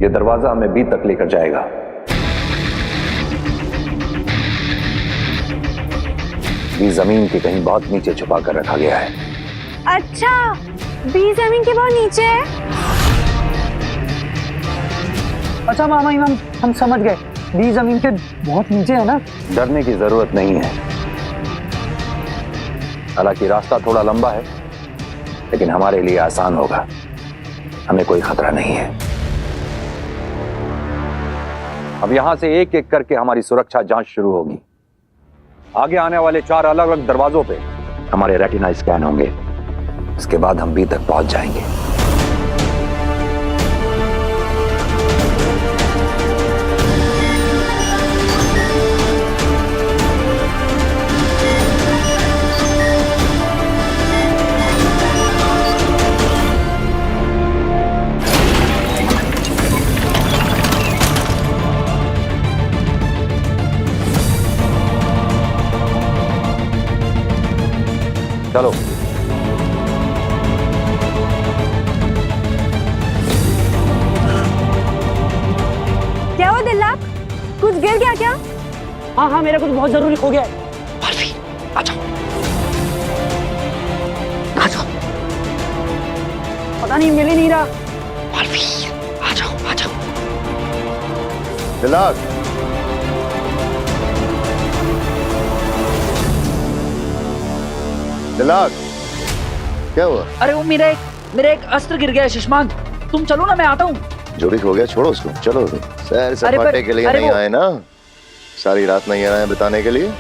ये दरवाजा हमें बी तक लेकर जाएगा। बी जमीन के कहीं बहुत नीचे छुपा कर रखा गया है। अच्छा, बी जमीन के बहुत नीचे है। अच्छा मामा इमाम, हम समझ गए, बी जमीन के बहुत नीचे है ना। डरने की जरूरत नहीं है। हालांकि रास्ता थोड़ा लंबा है, लेकिन हमारे लिए आसान होगा। हमें कोई खतरा नहीं है। अब यहां से एक एक करके हमारी सुरक्षा जांच शुरू होगी। आगे आने वाले 4 अलग अलग दरवाजों पे हमारे रेटिना स्कैन होंगे। इसके बाद हम बी तक पहुंच जाएंगे। चलो। क्या हुआ दिल्लाक? कुछ गिर गया क्या? हाँ हाँ, मेरा कुछ बहुत जरूरी हो गया है। मालवी, आ जाओ। आ जाओ। पता नहीं, मिल ही नहीं रहा। मालवी, आ जाओ, आ जाओ। दिल्लाक, दिल्लाक, क्या हुआ? अरे वो मेरा एक अस्त्र गिर गया है शशमांक। तुम चलो ना, मैं आता हूँ। जोड़ी हो गया, छोड़ो उसको। चलो, सैर सपाटे के लिए नहीं आए ना, सारी रात नहीं आए बिताने के लिए।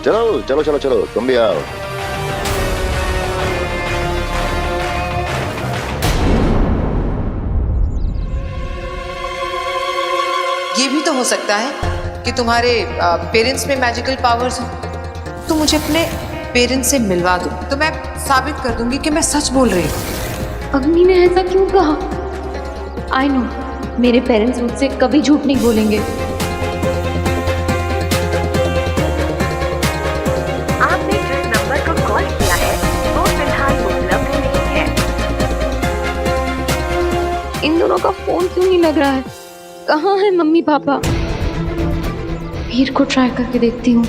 चलो चलो चलो चलो, तुम भी आओ। ये भी तो हो सकता है कि तुम्हारे पेरेंट्स में मैजिकल पावर्स हो। तो मुझे अपने पेरेंट्स से मिलवा दो, तो मैं साबित कर दूंगी कि मैं सच बोल रही हूँ। अग्नि ने ऐसा क्यों कहा? आई नो, मेरे पेरेंट्स मुझसे कभी झूठ नहीं बोलेंगे। आपने जिस नंबर को कॉल किया है वो फिलहाल उपलब्ध नहीं है। इन दोनों का फोन क्यों नहीं लग रहा है? कहाँ है मम्मी पापा? वीर को ट्राई करके देखती हूँ।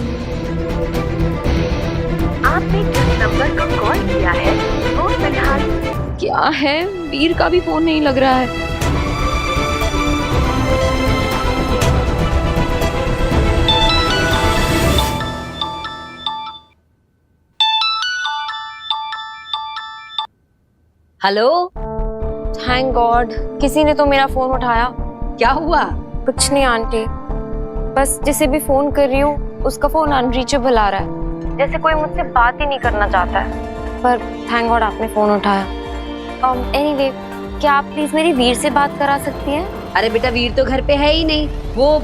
आपने जिस नंबर को कॉल किया है वो फिलहाल क्या है, वीर का भी फोन नहीं लग रहा है। हेलो। थैंक गॉड, किसी ने तो मेरा फोन उठाया। क्या हुआ? कुछ नहीं आंटी, बस जिसे भी फोन कर रही हूँ उसका फोन अनरीचेबल आ रहा है, जैसे कोई मुझसे बात ही नहीं करना चाहता है। पर थैंक गॉड आपने फोन उठाया। एनीवे, क्या आप प्लीज मेरी वीर से बात करा सकती हैं? अरे बेटा, वीर तो घर पे है ही नहीं। वो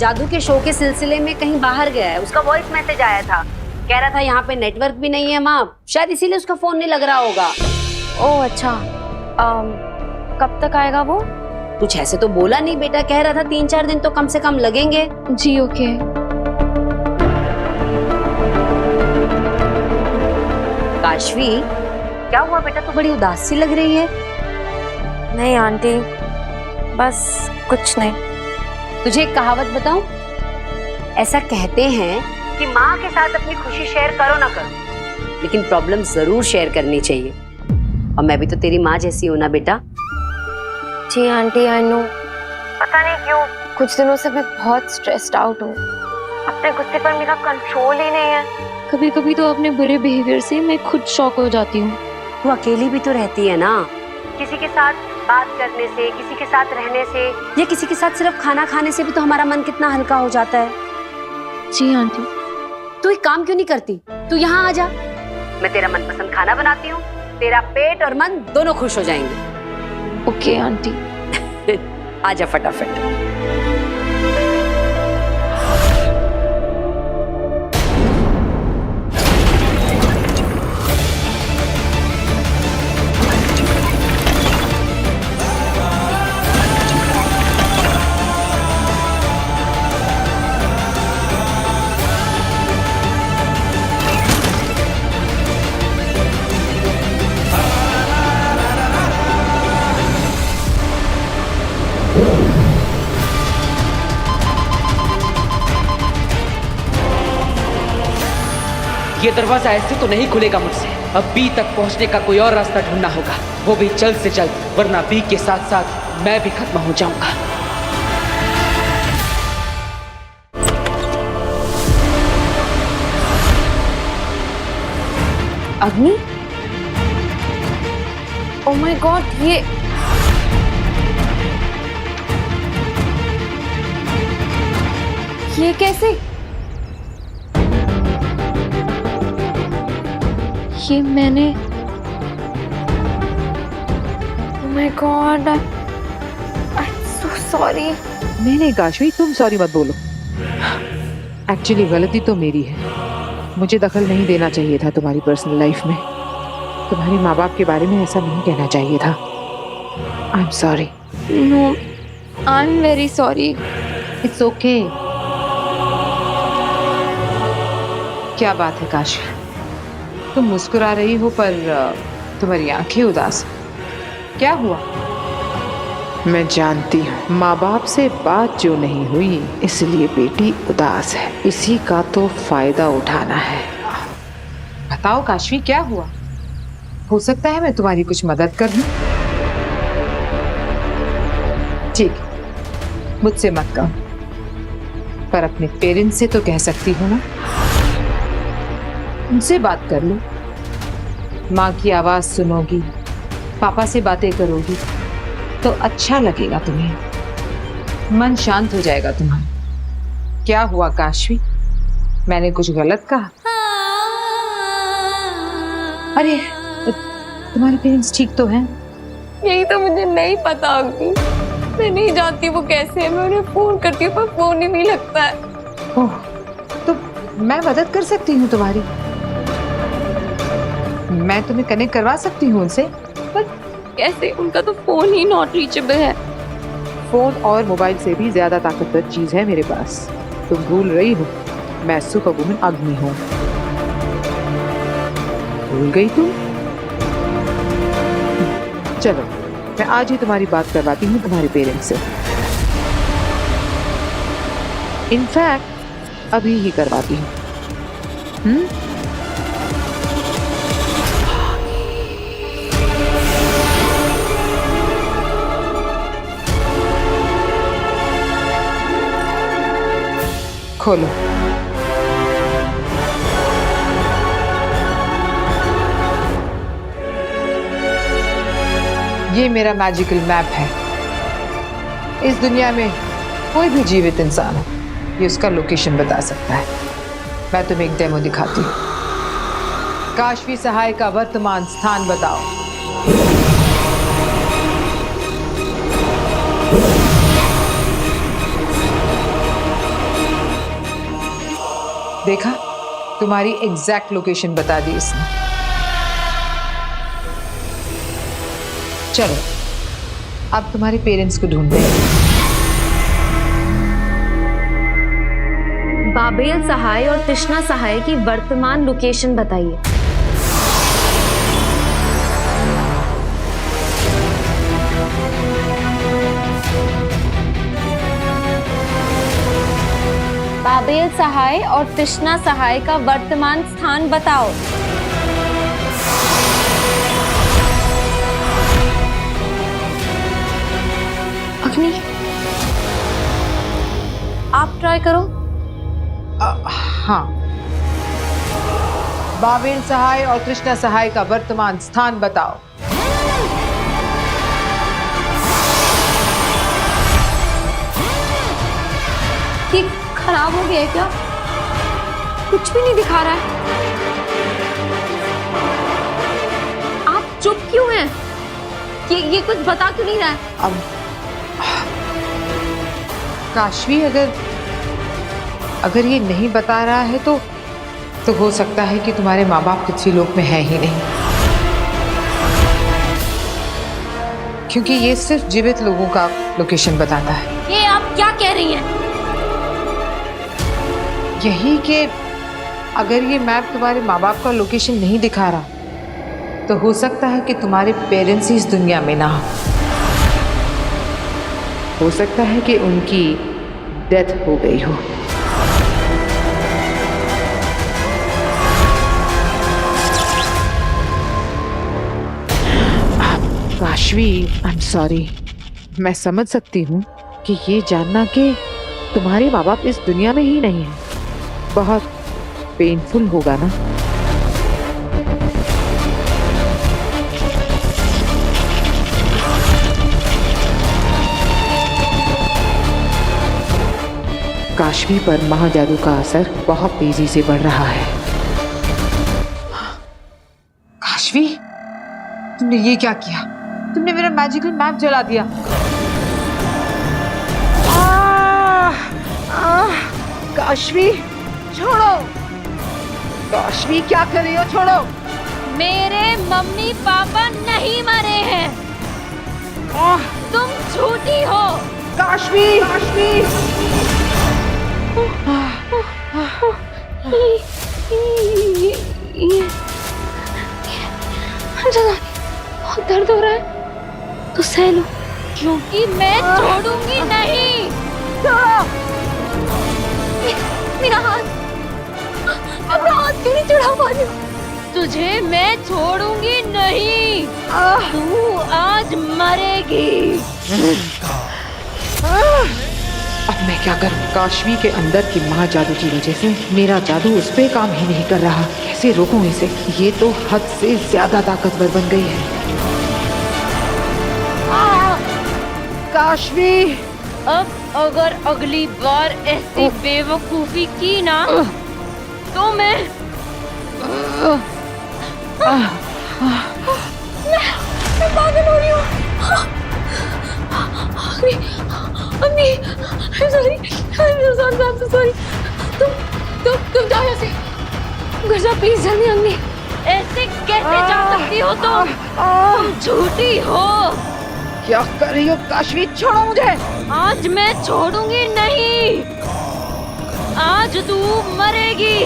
जादू के शो के सिलसिले में कहीं बाहर गया है। उसका वॉइस मैसेज आया था, कह रहा था यहाँ पे नेटवर्क भी नहीं है माँ, शायद इसीलिए उसका फोन नहीं लग रहा होगा। ओह अच्छा, कब तक आएगा वो? कुछ ऐसे तो बोला नहीं बेटा, कह रहा था 3-4 दिन तो कम से कम लगेंगे। जी ओके। काशवी, क्या हुआ बेटा, तू बड़ी उदास सी लग रही है। नहीं आंटी, बस कुछ नहीं। तुझे एक कहावत बताऊं? ऐसा कहते हैं कि माँ के साथ अपनी खुशी शेयर करो ना करो, लेकिन प्रॉब्लम जरूर शेयर करनी चाहिए। और मैं भी तो तेरी माँ जैसी हूं ना बेटा। जी आंटी, आई नो। पता नहीं क्यों कुछ दिनों से मैं बहुत स्ट्रेस्ड आउट हूँ। अपने गुस्से पर मेरा कंट्रोल ही नहीं है। कभी कभी तो अपने बुरे बिहेवियर से मैं खुद शॉक हो जाती हूँ। तू अकेली भी तो रहती है ना, किसी के साथ बात करने से, किसी के साथ रहने से, या किसी के साथ सिर्फ खाना खाने से भी तो हमारा मन कितना हल्का हो जाता है। जी आंटी। तू एक काम क्यों नहीं करती, तू यहाँ आ जा, मैं तेरा मनपसंद खाना बनाती हूँ, तेरा पेट और मन दोनों खुश हो जाएंगे। Okay aunty. आजा फटाफट। ये दरवाजा ऐसे तो नहीं खुलेगा मुझसे। अब बी तक पहुंचने का कोई और रास्ता ढूंढना होगा, वो भी जल्द से जल्द, वरना बी के साथ साथ मैं भी खत्म हो जाऊंगा। अग्नि, ओह माय गॉड, ये कैसे? ये मैंने, oh my God, I am so sorry. नहीं काशवी, तुम सॉरी मत बोलो। एक्चुअली गलती तो मेरी है, मुझे दखल नहीं देना चाहिए था तुम्हारी पर्सनल लाइफ में। तुम्हारे माँ बाप के बारे में ऐसा नहीं कहना चाहिए था। I am sorry. No, I am very sorry. It's okay. क्या बात है काशवी, तुम मुस्कुरा रही हो पर तुम्हारी आंखें उदास। क्या हुआ? मैं जानती हूँ माँ बाप से बात जो नहीं हुई इसलिए बेटी उदास है। इसी का तो फायदा उठाना है। बताओ काशवी, क्या हुआ? हो सकता है मैं तुम्हारी कुछ मदद कर दूं। ठीक, मुझसे मत कहो, पर अपने पेरेंट्स से तो कह सकती हो ना। उनसे बात कर लो, माँ की आवाज सुनोगी, पापा से बातें करोगी तो अच्छा लगेगा तुम्हें, मन शांत हो जाएगा तुम्हारा। क्या हुआ काशवी, मैंने कुछ गलत कहा? अरे तुम्हारे पेरेंट्स ठीक तो हैं? यही तो मुझे नहीं पता अग्नि, मैं नहीं जानती वो कैसे है। मैं उन्हें फोन करती हूँ पर फोन ही नहीं लगता है। ओह, तो मैं मदद कर सकती हूँ तुम्हारी। मैं तुम्हें कनेक्ट करवा सकती हूँ उनसे। पर कैसे? उनका तो फोन ही नॉट रीचेबल है। फोन और मोबाइल से भी ज्यादा ताकतवर चीज है मेरे पास। तुम भूल रही हो, मैं सुपर वुमन अग्नि हूँ। भूल गई तुम? चलो, मैं आज ही तुम्हारी बात करवाती हूँ तुम्हारे पेरेंट्स से। इनफैक्ट अभी ही करवाती हूँ। खोलो। ये मेरा मैजिकल मैप है। इस दुनिया में कोई भी जीवित इंसान हो, ये उसका लोकेशन बता सकता है। मैं तुम्हें एक डेमो दिखाती हूँ। काशवी सहाय का वर्तमान स्थान बताओ। देखा, तुम्हारी एग्जैक्ट लोकेशन बता दी इसने। चलो, अब तुम्हारे पेरेंट्स को ढूंढते हैं। बाबेल सहाय और तृष्णा सहाय की वर्तमान लोकेशन बताइए। बाबेल सहाय और तृष्णा सहाय का वर्तमान स्थान बताओ। अग्नि, आप ट्राई करो। हाँ, बाबेल सहाय और तृष्णा सहाय का वर्तमान स्थान बताओ। ये खराब हो गया है क्या? कुछ भी नहीं दिखा रहा है। आप चुप क्यों हैं? ये कुछ बता क्यों नहीं रहा है? अब काशवी, अगर ये नहीं बता रहा है तो हो सकता है कि तुम्हारे माँ बाप पृथ्वी लोक में है ही नहीं, क्योंकि ये सिर्फ जीवित लोगों का लोकेशन बताता है। ये आप क्या कह रही हैं? यही कि अगर ये मैप तुम्हारे माँ बाप का लोकेशन नहीं दिखा रहा तो हो सकता है कि तुम्हारे पेरेंट्स ही इस दुनिया में ना हो सकता है कि उनकी डेथ हो गई हो। काशवी, आई एम सॉरी। मैं समझ सकती हूँ कि ये जानना कि तुम्हारे माँ बाप इस दुनिया में ही नहीं है बहुत पेनफुल होगा ना। काशवी पर महाजादू का असर बहुत तेजी से बढ़ रहा है। काशवी, तुमने ये क्या किया? तुमने मेरा मैजिकल मैप जला दिया। काशवी छोड़ो, काशवी क्या कर रही हो? छोड़ो। मेरे मम्मी पापा नहीं मरे हैं, तुम झूठी हो। काशवी, काशवी। बहुत दर्द हो रहा है तो सह लो, क्योंकि मैं छोड़ूंगी नहीं। मेरा हाथ, अपना हाथ क्यों नहीं चढ़ा पा रही? तुझे मैं छोड़ूंगी नहीं, तू आज मरेगी। अब मैं क्या करूं? काशवी के अंदर की महाजादू की वजह से मेरा जादू उस पे काम ही नहीं कर रहा। कैसे रोकूं इसे? ये तो हद से ज्यादा ताकतवर बन गई है। काशवी, अब अगर अगली बार ऐसी बेवकूफी की ना तो मैं पागल हो रही हूँ। अम्मी, I'm sorry, I'm so sorry। तुम जाओ यहाँ से, घर जाओ प्लीज जल्दी। अम्मी, ऐसे कैसे जा सकती हो तुम झूठी हो। क्या कर रही हो काशवी? छोड़ो मुझे। आज मैं छोड़ूंगी नहीं, आज तू मरेगी।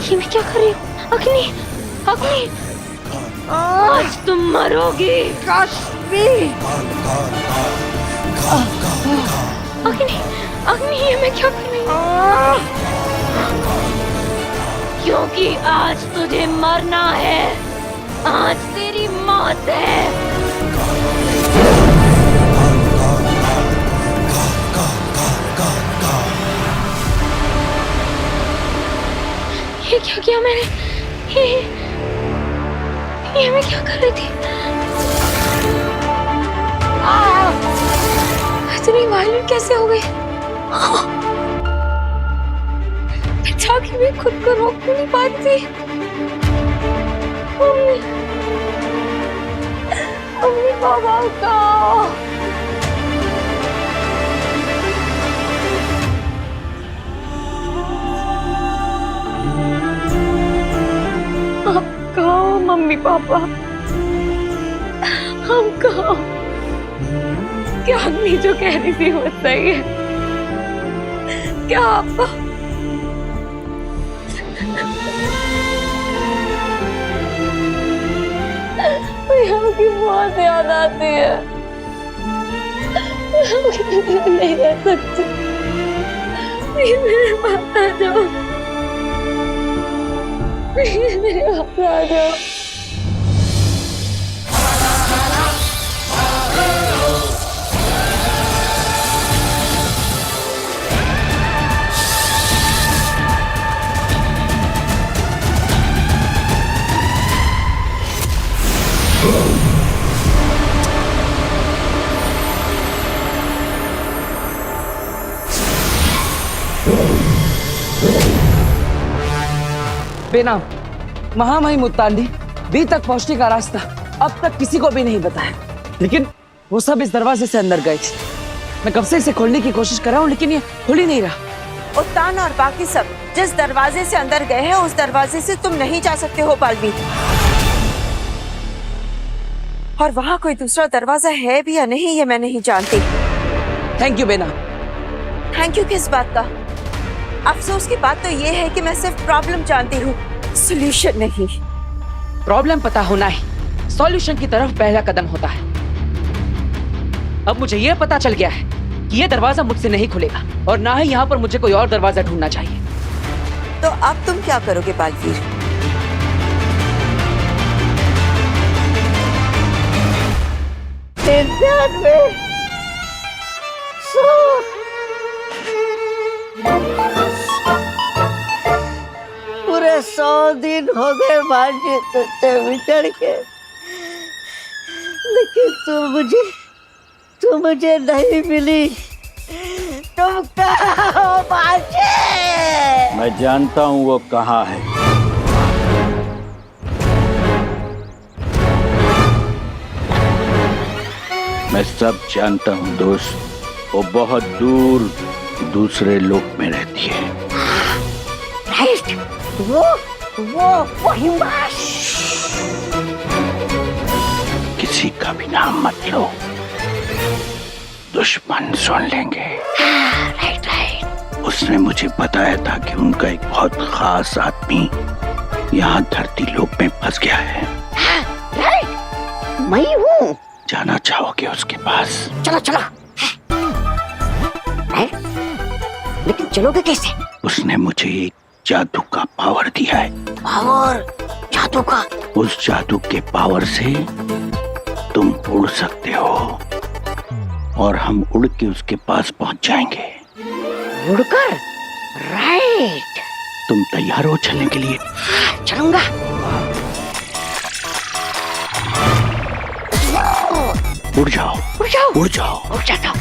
ये मैं क्या कर रही हूँ? अग्नि, अग्नि, आज तुम मरोगी। काशवी, अग्नि, अग्नि, ये मैं क्या कर रही हूँ? क्योंकि आज तुझे मरना है, आज तेरी मौत है। ये क्या किया मैंने? ये मैं क्या कर रही थी? इतनी वायलेंट कैसे हो गई? अच्छा कि मैं खुद को रोक भी नहीं पा रही थी। मम्मी, मम्मी पापा का कहो मम्मी पापा, हम कहो क्या अग्नि जो कह रही थी वो सही है? क्या पापा? की बहुत याद आती है, नहीं रह सकती। मेरे पास आ जाओ, मेरे पास आ जाओ। बेनाम महामाई मुत्तांडी बी तक पहुंचने का रास्ता अब तक किसी को भी नहीं बताया, लेकिन वो सब इस दरवाजे से अंदर गए थे। मैं कब से इसे खोलने की कोशिश कर रहा हूँ लेकिन ये खुल ही नहीं रहा। उत्तान और बाकी सब जिस दरवाजे से अंदर गए हैं उस दरवाजे से तुम नहीं जा सकते हो बालवीर। और वहाँ कोई दूसरा दरवाजा है भी या नहीं ये मैं नहीं जानती। थैंक यू बेनाम। थैंक यू किस बात का? अफसोस की बात तो ये है कि मैं सिर्फ प्रॉब्लम जानती हूँ, सॉल्यूशन नहीं। प्रॉब्लम पता होना ही सॉल्यूशन की तरफ पहला कदम होता है। अब मुझे ये पता चल गया है कि ये दरवाजा मुझसे नहीं खुलेगा और ना ही यहाँ पर मुझे कोई और दरवाजा ढूंढना चाहिए। तो अब तुम क्या करोगे बालवीर? मन में सुख। पूरे 100 दिन हो गए भांजी तुझसे बिछड़ के, लेकिन तू मुझे नहीं मिली। तुम कहाँ हो भांजी? मैं जानता हूँ वो कहाँ है। मैं सब जानता हूँ दोस्त, वो बहुत दूर दूसरे लोक में रहती है। राइट, वो हिमाश। किसी का भी नाम मत लो, दुश्मन सुन लेंगे। राइट। उसने मुझे बताया था कि उनका एक बहुत खास आदमी यहाँ धरती लोक में फंस गया है। राइट, मैं हूँ। जाना चाहोगे उसके पास? चलो चलो। लेकिन चलोगे कैसे? उसने मुझे एक जादू का पावर दिया है। पावर? जादू का? उस जादू के पावर से तुम उड़ सकते हो और हम उड़ के उसके पास पहुंच जाएंगे। उड़कर? राइट। तुम तैयार हो चलने के लिए? चलूंगा। उड़ जाओ, उड़ जाओ, उड़ जाओ, उड़ जाता हूँ।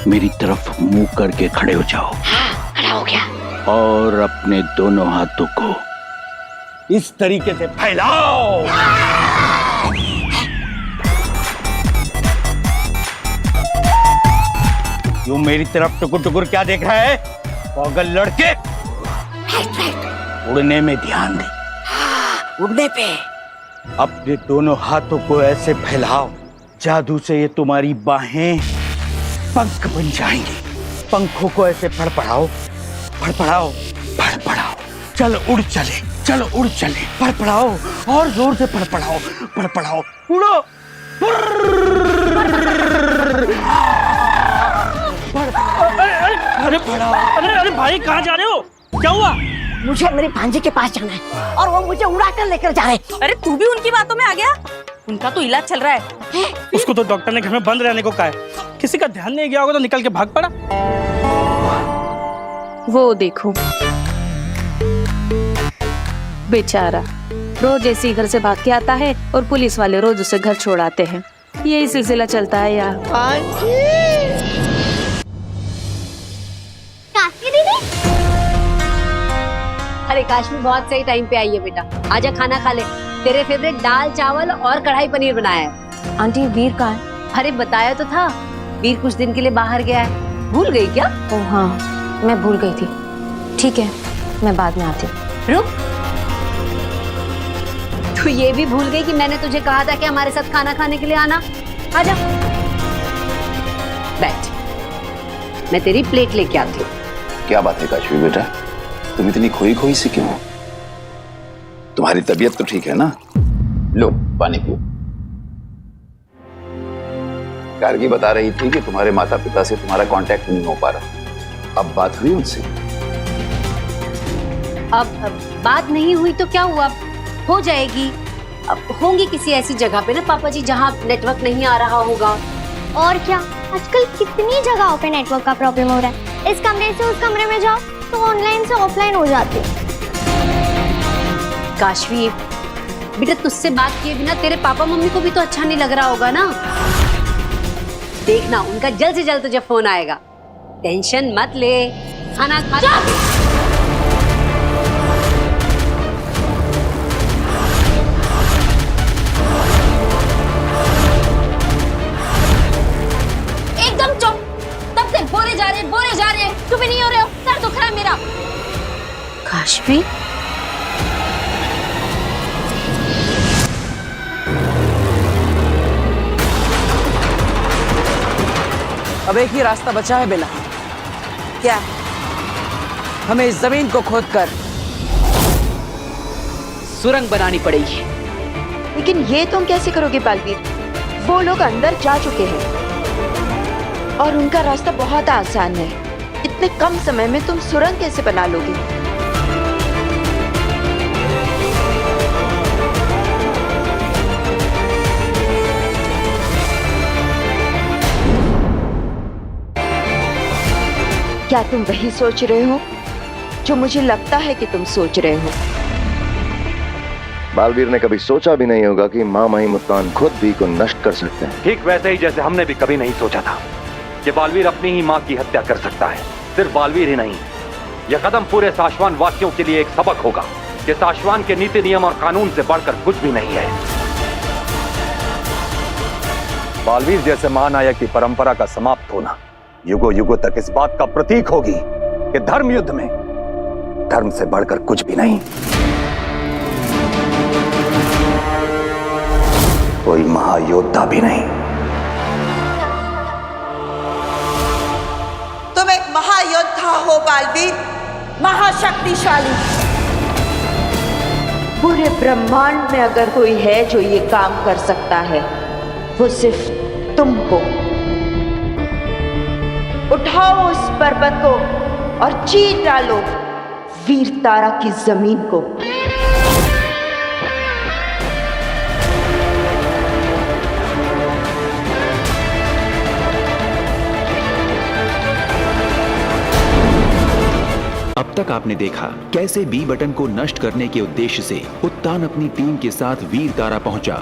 मेरी तरफ मुंह करके खड़े हो जाओ। हाँ, खड़ा हो गया। और अपने दोनों हाथों को इस तरीके से फैलाओ। क्यों मेरी तरफ टुकुर टुकुर क्या देख रहा है पागल लड़के? उड़ने में ध्यान दे। उड़ने पे अपने दोनों हाथों को ऐसे फैलाओ, जादू से ये तुम्हारी बाहें पंख बन जाएंगी। पंखों को ऐसे फड़फड़ाओ, फड़फड़ाओ, फड़फड़ाओ। चलो उड़ चले, चलो उड़ चले। फड़फड़ाओ और जोर से फड़फड़ाओ, फड़फड़ाओ, उड़ो। अरे भाई कहाँ जा रहे हो? क्या हुआ? मुझे मेरे भांजे के पास जाना है और वो मुझे उड़ाकर लेकर जा रहे हैं। अरे तू भी उनकी बातों में आ गया? उनका तो इलाज चल रहा है। उसको तो डॉक्टर ने घर में बंद रहने को कहा है। किसी का ध्यान नहीं गया होगा तो निकल के भाग पड़ा। वो देखो बेचारा, रोज ऐसे ही घर से भाग के आता है और पुलिस वाले रोज उसे घर छोड़ आते हैं। यही सिलसिला चलता है यार। अरे काश्मी बहुत सही टाइम पे आई है बेटा। आजा खाना खा ले। तेरे फेवरेट दाल चावल और कढ़ाई पनीर बनाया है। आंटी वीर कहाँ है? अरे बताया तो था, वीर कुछ दिन के लिए बाहर गया है। भूल गई क्या? ओह हाँ, मैं भूल गई थी। ठीक है, मैं बाद में आती हूँ। रुक, तू ये भी भूल गई कि मैंने तुझे कहा था कि हमारे साथ खाना खाने के लिए आना? आजा बैठ, मैं तेरी प्लेट लेके आती हूँ। क्या बात है काशवी बेटा, तुम इतनी खोई खोई सी क्यों हो? तुम्हारी तबीयत तो ठीक है ना? लो पानी पियो। गार्गी बता रही थी कि तुम्हारे माता पिता से तुम्हारा कांटेक्ट नहीं हो पा रहा। अब बात हुई उनसे? अब बात नहीं हुई तो क्या हुआ, हो जाएगी। अब होंगी किसी ऐसी जगह पे ना पापा जी जहाँ नेटवर्क नहीं आ रहा होगा। और क्या, आजकल कितनी जगहों पे नेटवर्क का प्रॉब्लम हो रहा है। इस कमरे से उस कमरे में जाओ तो ऑनलाइन से ऑफलाइन हो जाती है। काशवी बेटा, तुझसे बात किए बिना तेरे पापा मम्मी को भी तो अच्छा नहीं लग रहा होगा ना। देखना उनका जल्द से जल्द तुझे फोन आएगा। टेंशन मत ले, खाना खा। एकदम चुप। तब से बोले जा रहे, तुम भी नहीं हो रहे हो। सर दुख रहा है मेरा। काशवी अब एक ही रास्ता बचा है बेला। क्या? हमें इस जमीन को खोदकर सुरंग बनानी पड़ेगी। लेकिन ये तुम कैसे करोगे बालवीर? वो लोग अंदर जा चुके हैं और उनका रास्ता बहुत आसान है। इतने कम समय में तुम सुरंग कैसे बना लोगे? क्या तुम वही सोच रहे हो जो मुझे लगता है कि तुम सोच रहे हो? बालवीर ने कभी सोचा भी नहीं होगा कि माँ माही मुल्तान खुद भी को नष्ट कर सकते हैं। ठीक वैसे ही जैसे हमने भी कभी नहीं सोचा था कि बालवीर अपनी ही माँ की हत्या कर सकता है। सिर्फ बालवीर ही नहीं, यह कदम पूरे साशवान वासियों के लिए एक सबक होगा कि साशवान के नीति नियम और कानून से बढ़कर कुछ भी नहीं है। बालवीर जैसे महानायक की परंपरा का समाप्त होना युगों युगों तक इस बात का प्रतीक होगी कि धर्म युद्ध में धर्म से बढ़कर कुछ भी नहीं, कोई महायोद्धा भी नहीं। तुम एक महायोद्धा हो बालवीर, महाशक्तिशाली। पूरे ब्रह्मांड में अगर कोई है जो ये काम कर सकता है वो सिर्फ तुम हो। उठाओ उस पर्वत को और चीर डालो वीर तारा की जमीन को। अब तक आपने देखा कैसे बी बटन को नष्ट करने के उद्देश्य से उत्तान अपनी टीम के साथ वीर तारा पहुंचा।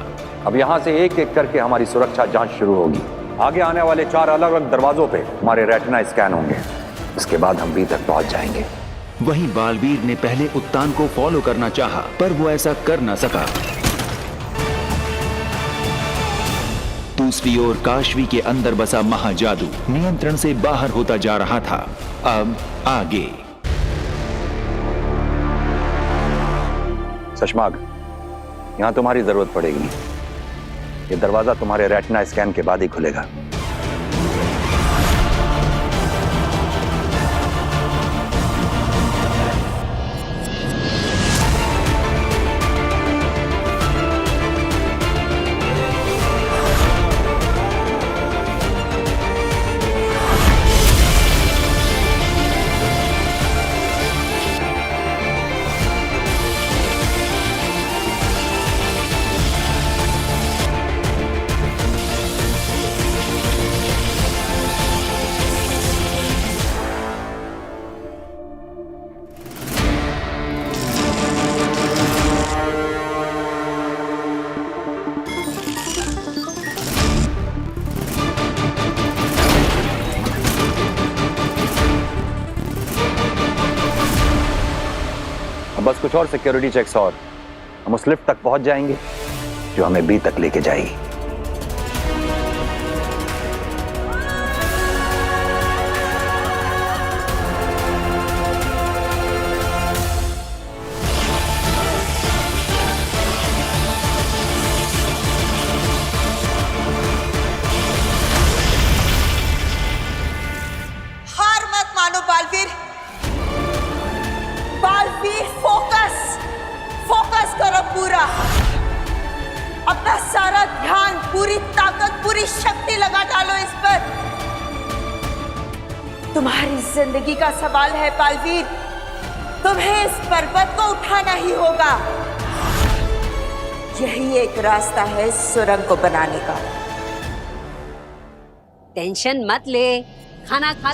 अब यहाँ से एक एक करके हमारी सुरक्षा जांच शुरू होगी। आगे आने वाले 4 अलग अलग दरवाजों पे हमारे रेटिना स्कैन होंगे। इसके बाद हम बी तक पहुंच जाएंगे। वहीं बालवीर ने पहले उत्तान को फॉलो करना चाहा, पर वो ऐसा कर ना सका। दूसरी ओर काशवी के अंदर बसा महाजादू नियंत्रण से बाहर होता जा रहा था। अब आगे सशमाग, यहां तुम्हारी जरूरत पड़ेगी। ये दरवाजा तुम्हारे रेटिना स्कैन के बाद ही खुलेगा। बस कुछ और सिक्योरिटी चेक्स और हम उस लिफ्ट तक पहुंच जाएंगे जो हमें बी तक लेके जाएगी। हार मत मानो बालवीर। बालवीर फोकस करो पूरा। अपना सारा ध्यान, पूरी ताकत, पूरी शक्ति लगा डालो इस पर। तुम्हारी जिंदगी का सवाल है बालवीर। तुम्हें इस पर्वत को उठाना ही होगा। यही एक रास्ता है इस सुरंग को बनाने का। टेंशन मत ले, खाना खा।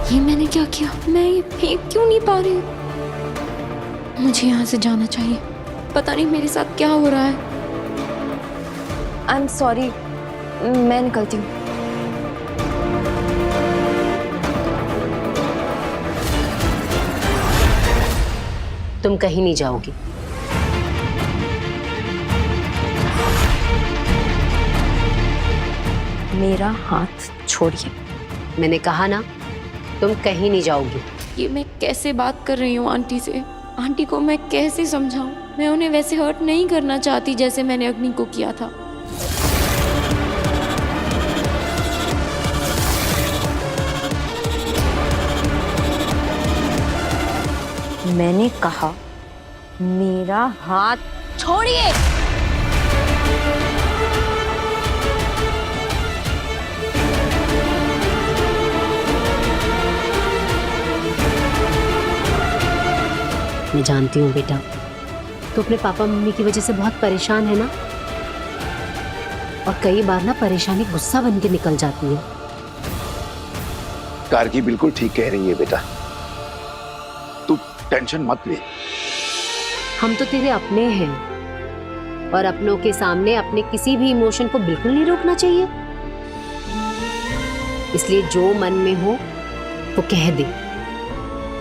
ये मैंने क्या किया? मैं ये फेंक क्यों नहीं पा रही हूँ? मुझे यहाँ से जाना चाहिए। पता नहीं मेरे साथ क्या हो रहा है। आई एम सॉरी, मैं निकलती हूँ। तुम कहीं नहीं जाओगी। मेरा हाथ छोड़िए। मैंने कहा ना, तुम कहीं नहीं जाओगी। ये मैं कैसे बात कर रही हूँ आंटी से? आंटी को मैं कैसे समझाऊं? मैं उन्हें वैसे हर्ट नहीं करना चाहती जैसे मैंने अग्नि को किया था। मैंने कहा मेरा हाथ छोड़िए। मैं जानती हूँ बेटा, तो अपने पापा मम्मी की वजह से बहुत परेशान है ना। और कई बार ना परेशानी गुस्सा बन के निकल जाती है। कारगी बिल्कुल ठीक कह रही है बेटा, तू टेंशन मत ले। हम तो तेरे अपने हैं और अपनों के सामने अपने किसी भी इमोशन को बिल्कुल नहीं रोकना चाहिए। इसलिए जो मन में हो वो कह दे,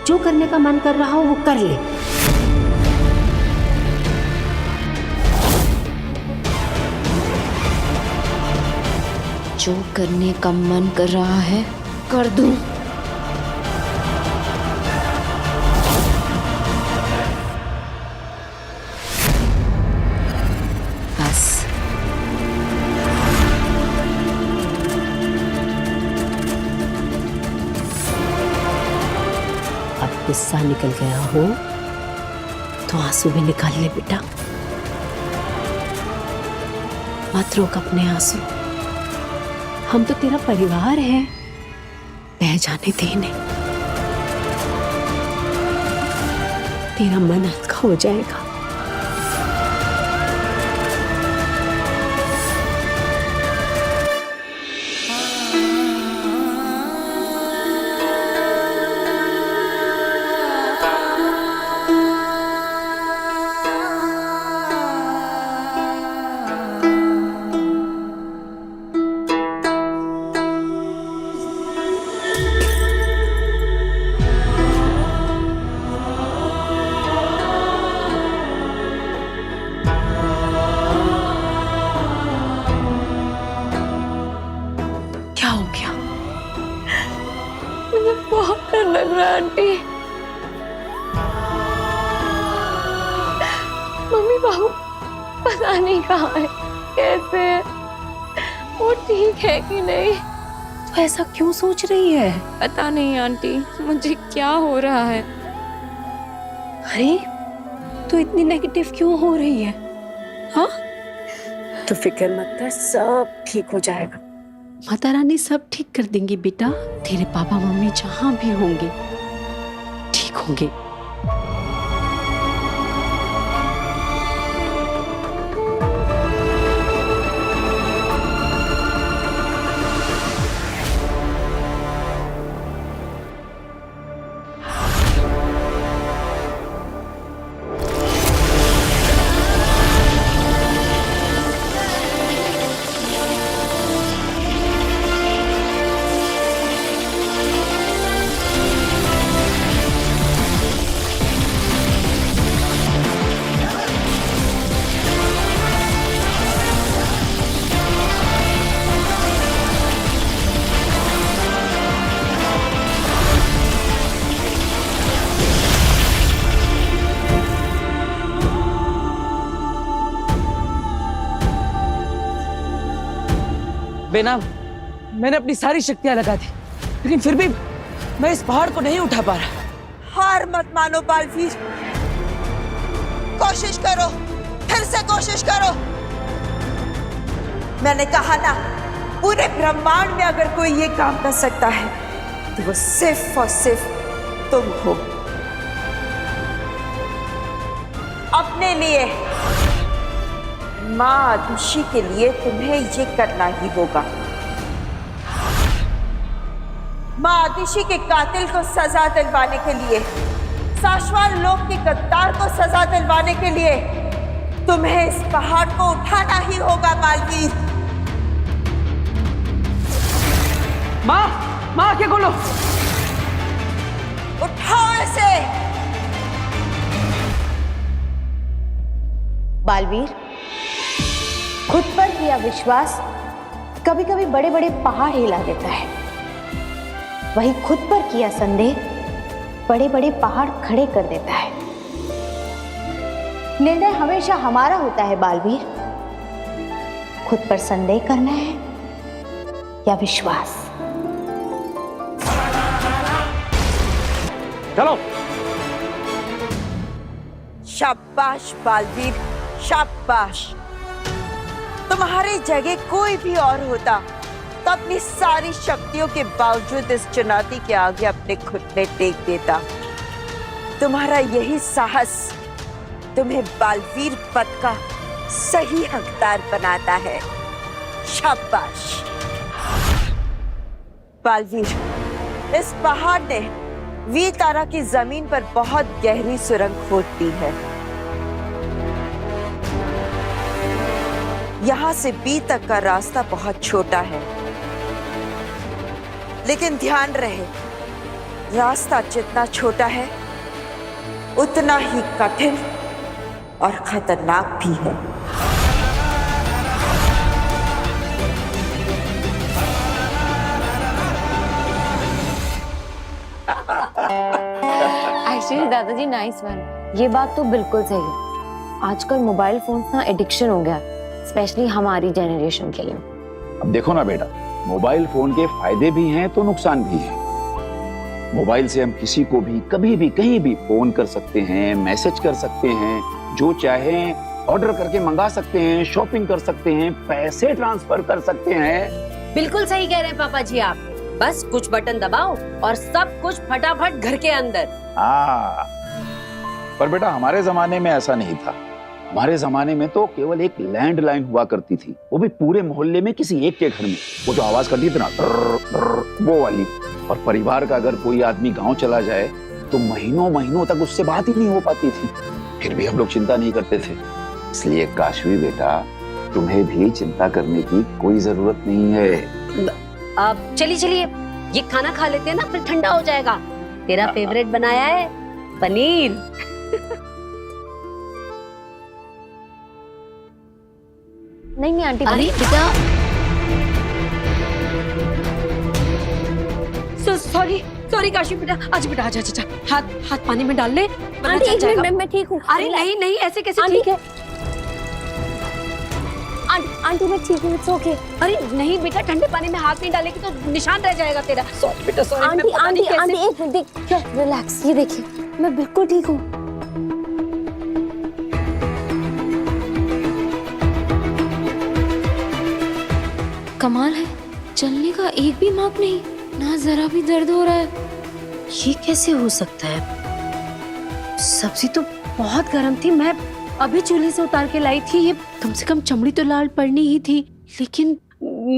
जो करने का मन कर रहा हो वो कर ले। जो करने का मन कर रहा है कर दूं। बस अब गुस्सा निकल गया हो तो आंसू भी निकाल ले बेटा। मत रोक अपने आंसू, हम तो तेरा परिवार है, बह जाने दे नहीं। तेरा मन हल्का हो जाएगा। बहुत डर लग रहा है आंटी। मम्मी बाबू पता नहीं कहाँ है, कैसे है, वो ठीक है कि नहीं। तो ऐसा क्यों सोच रही है? पता नहीं आंटी, मुझे क्या हो रहा है। अरे तो इतनी नेगेटिव क्यों हो रही है? हाँ तो फिक्र मत कर, सब ठीक हो जाएगा। माता रानी सब ठीक कर देंगी बेटा। तेरे पापा मम्मी जहां भी होंगे ठीक होंगे। बेनाम, मैंने अपनी सारी शक्तियां लगा दी, लेकिन फिर भी मैं इस पहाड़ को नहीं उठा पा रहा। हार मत मानो बालवीर, कोशिश करो, फिर से कोशिश करो। मैंने कहा ना, पूरे ब्रह्मांड में अगर कोई ये काम कर सकता है तो वो सिर्फ और सिर्फ तुम हो। अपने लिए, माँ आदुषी के लिए तुम्हें ये करना ही होगा। माँ आदुषी के कातिल को सजा दिलवाने के लिए, साशवान लोक के गद्दार को सजा दिलवाने के लिए तुम्हें इस पहाड़ को उठाना ही होगा बालवीर। माँ, माँ क्या बोलो? उठाओ इसे। बालवीर, खुद पर किया विश्वास कभी कभी बड़े बड़े पहाड़ हिला देता है, वही खुद पर किया संदेह बड़े बड़े पहाड़ खड़े कर देता है। निर्णय हमेशा हमारा होता है बालवीर, खुद पर संदेह करना है या विश्वास। चलो। शाबाश बालवीर, शाबाश। तुम्हारी जगह कोई भी और होता तो अपनी सारी शक्तियों के बावजूद इस चुनौती के आगे अपने घुटने टेक देता। तुम्हारा यही साहस तुम्हें बालवीर पद का सही हकदार बनाता है। शाबाश। बालवीर, इस पहाड़ ने वीर तारा की जमीन पर बहुत गहरी सुरंग खोद दी है। यहाँ से बी तक का रास्ता बहुत छोटा है, लेकिन ध्यान रहे, रास्ता जितना छोटा है उतना ही कठिन और खतरनाक भी है। एक्चुअली दादाजी नाइस वन, ये बात तो बिल्कुल सही है। आजकल मोबाइल फोन्स ना एडिक्शन हो गया, स्पेशली हमारी जनरेशन के लिए। अब देखो ना बेटा, मोबाइल फोन के फायदे भी हैं तो नुकसान भी है। मोबाइल से हम किसी को भी कभी भी कहीं भी फोन कर सकते हैं, मैसेज कर सकते हैं, जो चाहें ऑर्डर करके मंगा सकते हैं, शॉपिंग कर सकते हैं, पैसे ट्रांसफर कर सकते हैं। बिल्कुल सही कह रहे हैं पापा जी आप। बस कुछ बटन दबाओ और सब कुछ फटाफट घर के अंदर। हाँ, पर बेटा हमारे जमाने में ऐसा नहीं था। हमारे जमाने में तो केवल एक लैंडलाइन हुआ करती थी, वो भी पूरे मोहल्ले में किसी एक के घर में। वो जो आवाज करती थी ना, वो वाली। और परिवार का अगर कोई आदमी गांव चला जाए तो महीनों महीनों तक उससे बात ही नहीं हो पाती थी। फिर भी हम लोग चिंता नहीं करते थे। इसलिए काशवी बेटा, तुम्हें भी चिंता करने की कोई जरूरत नहीं है। अब चलिए चलिए, ये खाना खा लेते हैं ना, फिर ठंडा हो जाएगा। तेरा फेवरेट बनाया है पनीर। नहीं आंटी। अरे बेटा, सॉरी काशी बेटा। आज बेटा आजा, हाथ पानी में डाल ले। आंटी एक मिनट, मैं ठीक हूँ। अरे नहीं, ऐसे कैसे ठीक है? आंटी मैं ठीक हूँ, इट्स ओके। अरे नहीं बेटा, ठंडे पानी में हाथ नहीं डालेगी तो निशान रह जाएगा तेरा। सॉरी बेटा, सॉरी। आंटी एक मिनट, देखिए, रिलैक्स, ये देखिए, मैं बिल्कुल ठीक हूँ। कमाल है, चलने का एक भी मार्क नहीं, ना जरा भी दर्द हो रहा है। ये कैसे हो सकता है? सब्जी तो बहुत गर्म थी, मैं अभी चूल्हे से उतार के लाई थी। ये कम से कम चमड़ी तो लाल पड़नी ही थी, लेकिन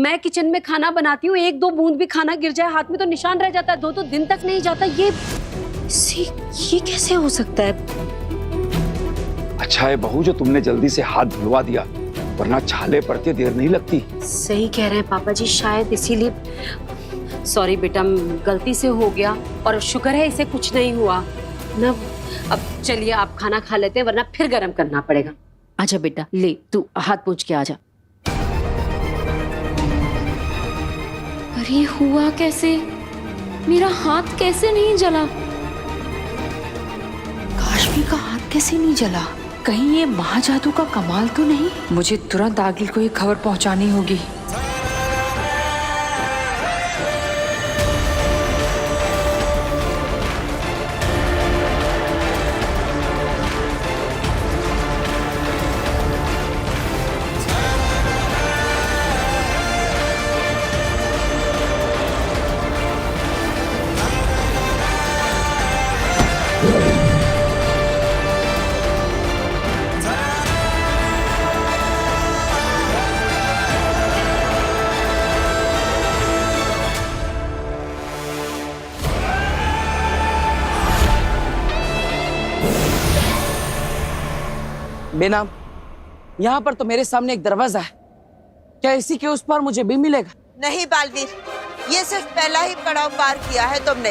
मैं किचन में खाना बनाती हूँ, एक दो बूंद भी खाना गिर जाए हाथ में तो निशान रह जाता है, दो दिन तक नहीं जाता। ये कैसे हो सकता है? अच्छा है बहू जो तुमने जल्दी से हाथ धुलवा दिया, वरना छाले पड़ते देर नहीं लगती। सही कह रहे हैं पापा जी, शायद इसीलिए। सॉरी बेटा, गलती से हो गया, और शुक्र है इसे कुछ नहीं हुआ ना। अब चलिए आप खाना खा लेते हैं, वरना फिर गरम करना पड़ेगा। आजा बेटा, ले तू हाथ पोंछ के आजा। अरे हुआ कैसे? मेरा हाथ कैसे नहीं जला? काशवी का हाथ कैसे नहीं जला? कहीं ये महाजादू का कमाल तो नहीं? मुझे तुरंत आगिल को ये खबर पहुंचानी होगी। बेनाम, यहाँ पर तो मेरे सामने एक दरवाजा है, क्या इसी के उस पार मुझे भी मिलेगा? नहीं बालवीर, ये सिर्फ पहला ही पड़ाव पार किया है तुमने।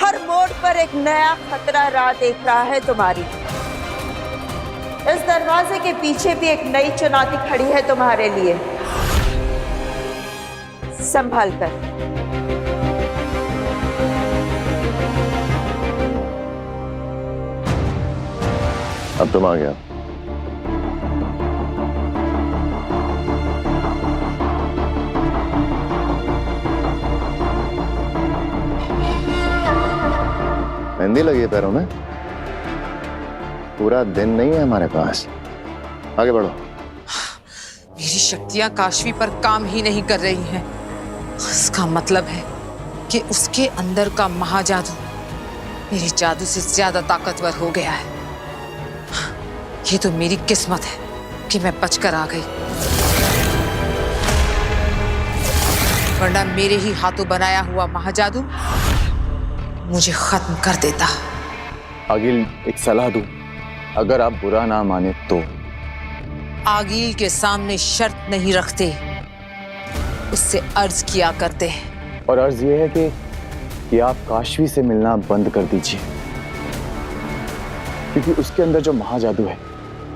हर मोड़ पर एक नया खतरा राह देख रहा है तुम्हारी। इस दरवाजे के पीछे भी एक नई चुनौती खड़ी है तुम्हारे लिए। संभाल कर। अब तुम आ गया। मेहंदी लगी है पैरों में? पूरा दिन नहीं है हमारे पास, आगे बढ़ो। मेरी शक्तियां काशवी पर काम ही नहीं कर रही हैं। इसका मतलब है कि उसके अंदर का महाजादू मेरे जादू से ज्यादा ताकतवर हो गया है। ये तो मेरी किस्मत है कि मैं बचकर आ गई। वरना मेरे ही हाथों बनाया हुआ महाजादू मुझे खत्म कर देता। आगिल, एक सलाह दूं, अगर आप बुरा ना माने तो। आगिल के सामने शर्त नहीं रखते, उससे अर्ज किया करते हैं। और अर्ज ये है कि आप काशवी से मिलना बंद कर दीजिए, क्योंकि उसके अंदर जो महाजादू है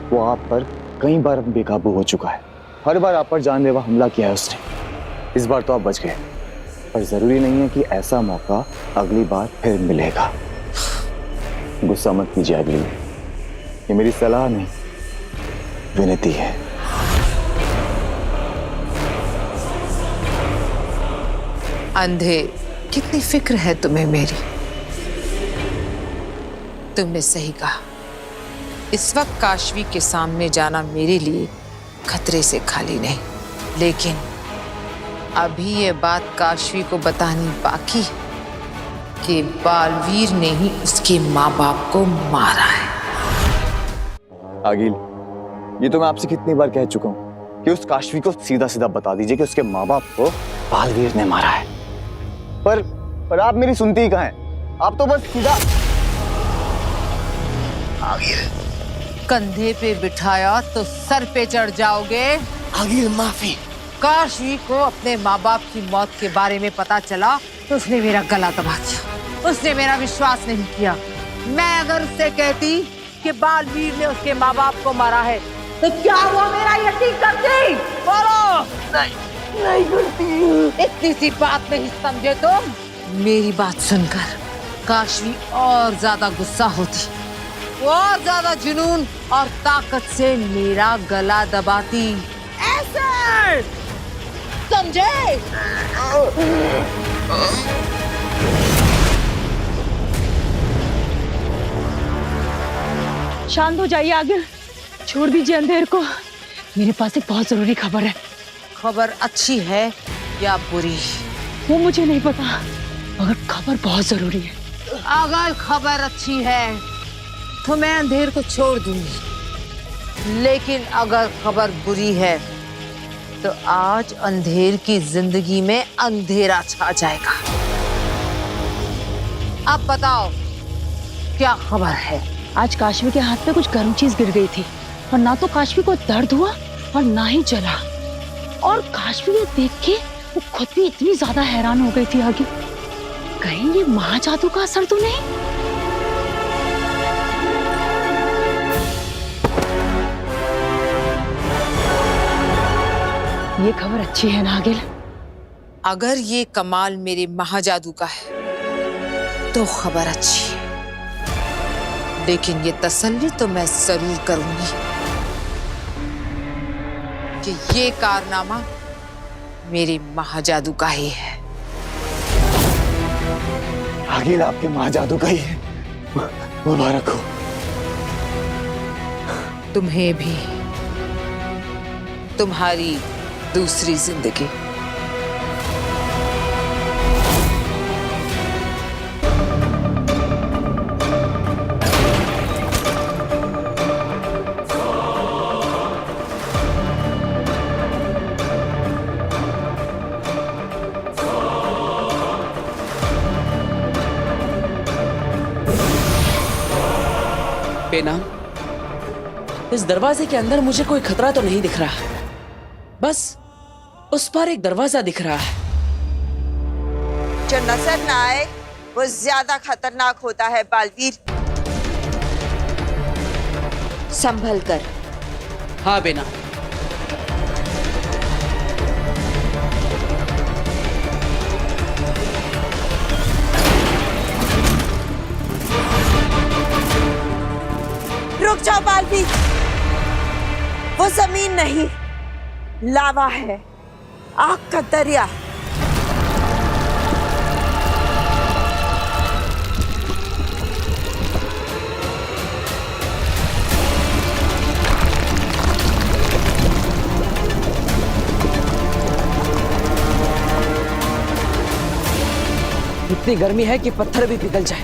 वो आप पर कई बार बेकाबू हो चुका है। हर बार आप पर जानलेवा हमला किया है उसने। इस बार तो आप बच गए, पर जरूरी नहीं है कि ऐसा मौका अगली बार फिर मिलेगा। गुस्सा मत कीजिए अगली, ये मेरी सलाह नहीं, विनती है। अंधे, कितनी फिक्र है तुम्हें मेरी। तुमने सही कहा, इस वक्त काशवी के सामने जाना मेरे लिए खतरे से खाली नहीं, लेकिन अभी ये बात काशवी को बतानी बाकी है कि बालवीर ने ही उसके माँ बाप को मारा है। आगिल, ये तो मैं आपसे कितनी बार कह चुका हूँ कि उस काशवी को सीधा सीधा बता दीजिए कि उसके माँ बाप को बालवीर ने मारा है। पर आप मेरी सुनती ही कहाँ हैं? आप तो बस सीधा आगिल, कंधे पे बिठाया तो सर पे चढ़ जाओगे। आगिल, माफी। काशवी को अपने माँ बाप की मौत के बारे में पता चला तो उसने मेरा गला दबा दिया, उसने मेरा विश्वास नहीं किया। मैं अगर उससे कहती कि बालवीर ने उसके माँ बाप को मारा है तो क्या वो मेरा यकीन करती? बोलो। नहीं करती। इतनी सी बात नहीं समझे तुम? मेरी बात सुनकर काशवी और ज्यादा गुस्सा होती, और ज्यादा जुनून और ताकत से मेरा गला दबाती। ऐसे समझे? शांत हो जाइए आगिल, छोड़ दीजिए अंधेर को। मेरे पास एक बहुत जरूरी खबर है। खबर अच्छी है या बुरी? वो मुझे नहीं पता, मगर खबर बहुत जरूरी है। अगर खबर अच्छी है तो मैं अंधेर को छोड़ दूंगी, लेकिन अगर खबर बुरी है तो आज अंधेर की जिंदगी में अंधेरा छा जाएगा। अब बताओ क्या खबर है? आज काशवी के हाथ में कुछ गर्म चीज गिर गई थी, और ना तो काशवी को दर्द हुआ और ना ही जला। और काशवी ये देख के वो खुद भी इतनी ज्यादा हैरान हो गई थी आगे, कहीं ये महाजादू का असर तो नहीं? ये खबर अच्छी है ना आगिल? अगर ये कमाल मेरे महाजादू का है तो खबर अच्छी है, लेकिन ये तसल्ली तो मैं जरूर करूंगी कि ये कारनामा मेरे महाजादू का ही है। आगिल, आपके महाजादू का ही है। मुबारक हो। तुम्हें भी, तुम्हारी दूसरी जिंदगी। बेनाम, इस दरवाजे के अंदर मुझे कोई खतरा तो नहीं दिख रहा, बस उस पर एक दरवाजा दिख रहा है। जो नजर ना आए वो ज्यादा खतरनाक होता है बालवीर। संभल कर। हाँ बेनाम। रुक जाओ बालवीर, वो जमीन नहीं, लावा है, आग का दरिया। इतनी गर्मी है कि पत्थर भी पिघल जाए।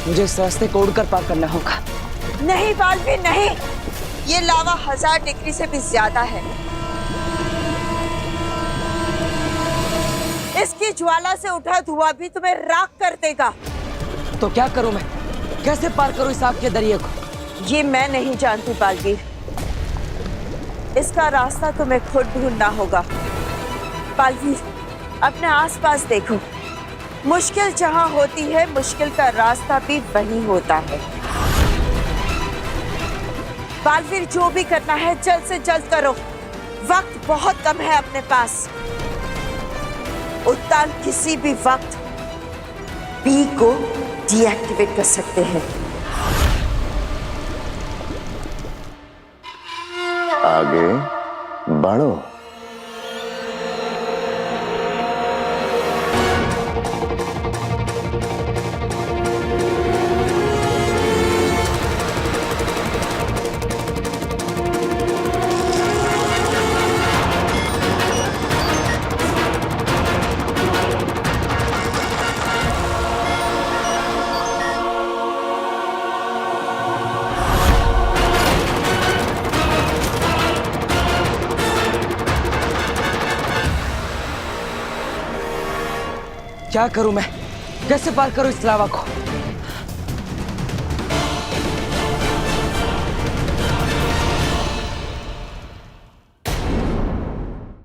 मुझे इस रास्ते को उड़कर पार करना होगा। नहीं बालवीर नहीं, ये लावा 1000 डिग्री से भी ज्यादा है। की ज्वाला से उठा धुआं भी तुम्हें राख कर देगा। तो क्या करूं मैं? कैसे पार करूं इस आग के दरिया को? ये मैं नहीं जानती बालवीर, इसका रास्ता तुम्हें खुद ढूंढना होगा। बालवीर, अपने आसपास देखो, मुश्किल जहां होती है मुश्किल का रास्ता भी वहीं होता है। बालवीर, जो भी करना है जल्द से जल्द करो, वक्त बहुत कम है अपने पास। उत्तान किसी भी वक्त बी को डीएक्टिवेट कर सकते हैं। आगे बढ़ो। क्या करूं मैं? कैसे पार करूं इस लावा को?